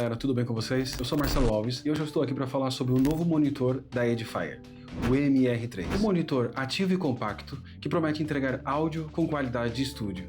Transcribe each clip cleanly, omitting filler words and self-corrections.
galera, tudo bem com vocês? Eu sou Marcelo Alves e hoje eu estou aqui para falar sobre o novo monitor da Edifier, o MR3. Um monitor ativo e compacto que promete entregar áudio com qualidade de estúdio.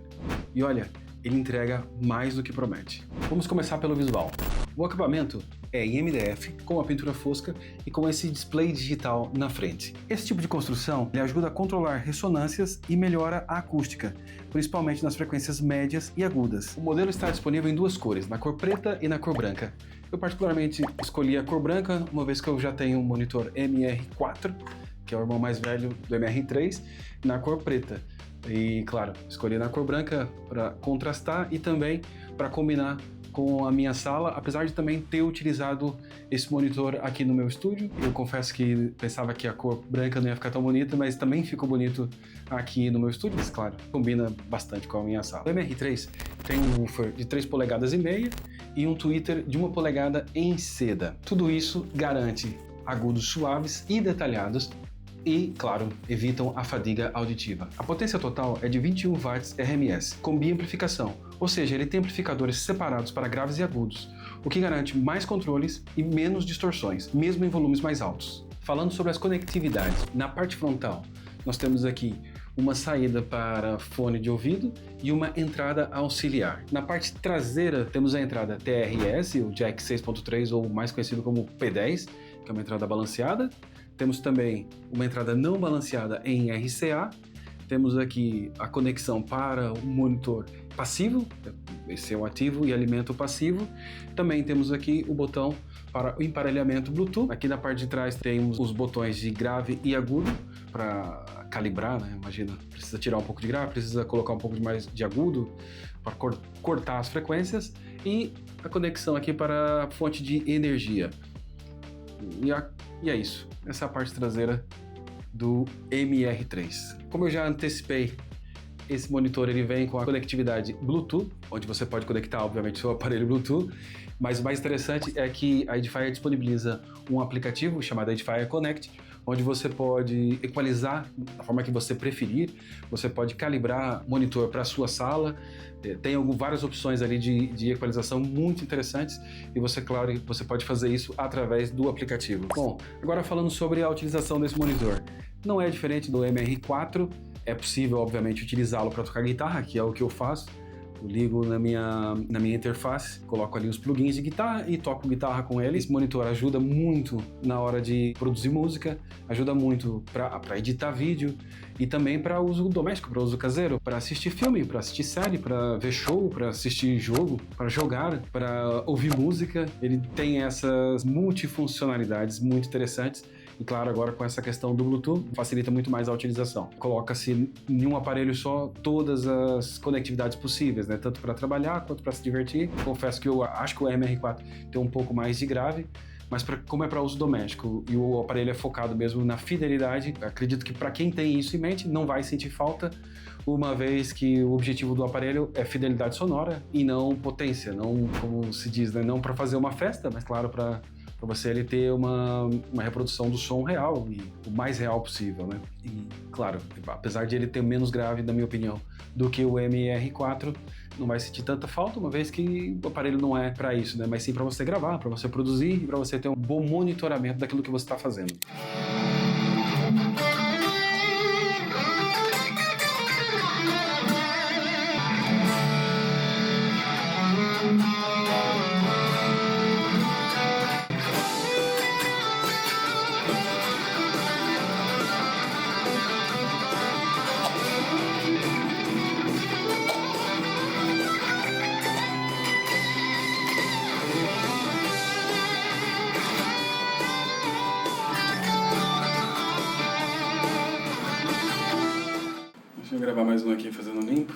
E olha, ele entrega mais do que promete. Vamos começar pelo visual. O acabamento é em MDF, com a pintura fosca e com esse display digital na frente. Esse tipo de construção ele ajuda a controlar ressonâncias e melhora a acústica, principalmente nas frequências médias e agudas. O modelo está disponível em duas cores, na cor preta e na cor branca. Eu particularmente escolhi a cor branca, uma vez que eu já tenho um monitor MR4, que é o irmão mais velho do MR3, na cor preta. E claro, escolhi na cor branca para contrastar e também para combinar com a minha sala, apesar de também ter utilizado esse monitor aqui no meu estúdio. Eu confesso que pensava que a cor branca não ia ficar tão bonita, mas também ficou bonito aqui no meu estúdio, mas claro, combina bastante com a minha sala. O MR3 tem um woofer de 3,5 polegadas e um tweeter de 1 polegada em seda. Tudo isso garante agudos suaves e detalhados e, claro, evitam a fadiga auditiva. A potência total é de 21 watts RMS, com biamplificação, ou seja, ele tem amplificadores separados para graves e agudos, o que garante mais controles e menos distorções, mesmo em volumes mais altos. Falando sobre as conectividades, na parte frontal, nós temos aqui uma saída para fone de ouvido e uma entrada auxiliar. Na parte traseira, temos a entrada TRS, o Jack 6.3 ou mais conhecido como P10, que é uma entrada balanceada. Temos também uma entrada não balanceada em RCA. Temos aqui a conexão para o monitor passivo, esse é o ativo e alimento passivo. Também temos aqui o botão para o emparelhamento Bluetooth. Aqui na parte de trás temos os botões de grave e agudo para calibrar, né? Imagina, precisa tirar um pouco de grave, precisa colocar um pouco mais de agudo para cortar as frequências. E a conexão aqui para a fonte de energia. E é isso. Essa é a parte traseira do MR3. Como eu já antecipei, esse monitor ele vem com a conectividade Bluetooth, onde você pode conectar, obviamente, seu aparelho Bluetooth, mas o mais interessante é que a Edifier disponibiliza um aplicativo chamado Edifier Connect, onde você pode equalizar da forma que você preferir, você pode calibrar monitor para a sua sala, tem várias opções ali de equalização muito interessantes e você, claro, você pode fazer isso através do aplicativo. Bom, agora falando sobre a utilização desse monitor, não é diferente do MR4, é possível, obviamente, utilizá-lo para tocar guitarra, que é o que eu faço. Eu ligo na minha interface, coloco ali os plugins de guitarra e toco guitarra com ele. Esse monitor ajuda muito na hora de produzir música, ajuda muito para editar vídeo e também para uso doméstico, para uso caseiro, para assistir filme, para assistir série, para ver show, para assistir jogo, para jogar, para ouvir música. Ele tem essas multifuncionalidades muito interessantes. E claro, agora com essa questão do Bluetooth, facilita muito mais a utilização. Coloca-se em um aparelho só todas as conectividades possíveis, né? Tanto para trabalhar quanto para se divertir. Confesso que eu acho que o MR4 tem um pouco mais de grave, mas como é para uso doméstico e o aparelho é focado mesmo na fidelidade, acredito que para quem tem isso em mente não vai sentir falta, uma vez que o objetivo do aparelho é fidelidade sonora e não potência, não, como se diz, né? Não para fazer uma festa, mas claro, para você ele ter uma reprodução do som real e o mais real possível, né? E claro, apesar de ele ter menos grave, na minha opinião, do que o MR4, não vai sentir tanta falta, uma vez que o aparelho não é para isso, né? Mas sim para você gravar, para você produzir e para você ter um bom monitoramento daquilo que você está fazendo. Deixa eu gravar mais um aqui fazendo limpo.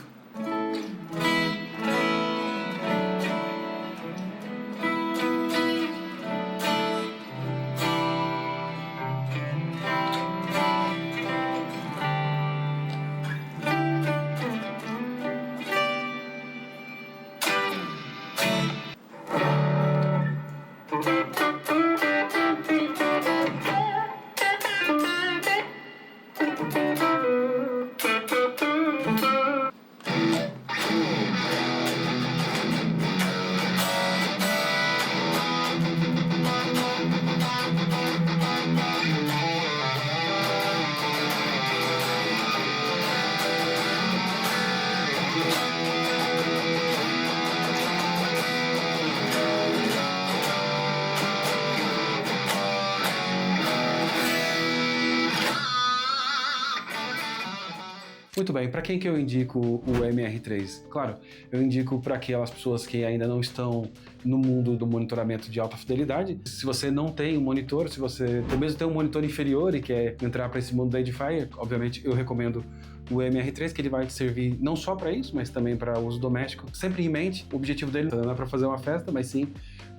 Muito bem, para quem que eu indico o MR3? Claro, eu indico para aquelas pessoas que ainda não estão no mundo do monitoramento de alta fidelidade. Se você não tem um monitor, se você ou mesmo tem um monitor inferior e quer entrar para esse mundo da Edifier, obviamente eu recomendo o MR3, que ele vai te servir não só para isso, mas também para uso doméstico. Sempre em mente, o objetivo dele não é para fazer uma festa, mas sim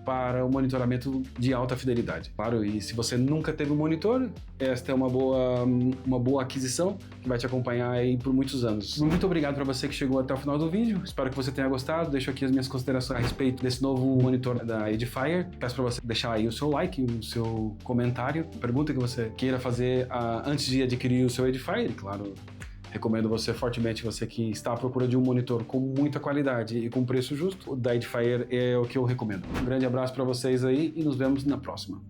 para o monitoramento de alta fidelidade. Claro, e se você nunca teve um monitor, esta é uma boa aquisição que vai te acompanhar aí por muitos anos. Muito obrigado para você que chegou até o final do vídeo. Espero que você tenha gostado. Deixo aqui as minhas considerações a respeito desse novo monitor da Edifier. Peço para você deixar aí o seu like, o seu comentário, pergunta que você queira fazer antes de adquirir o seu Edifier. Claro, recomendo você fortemente, você que está à procura de um monitor com muita qualidade e com preço justo, o da Edifier é o que eu recomendo. Um grande abraço para vocês aí e nos vemos na próxima.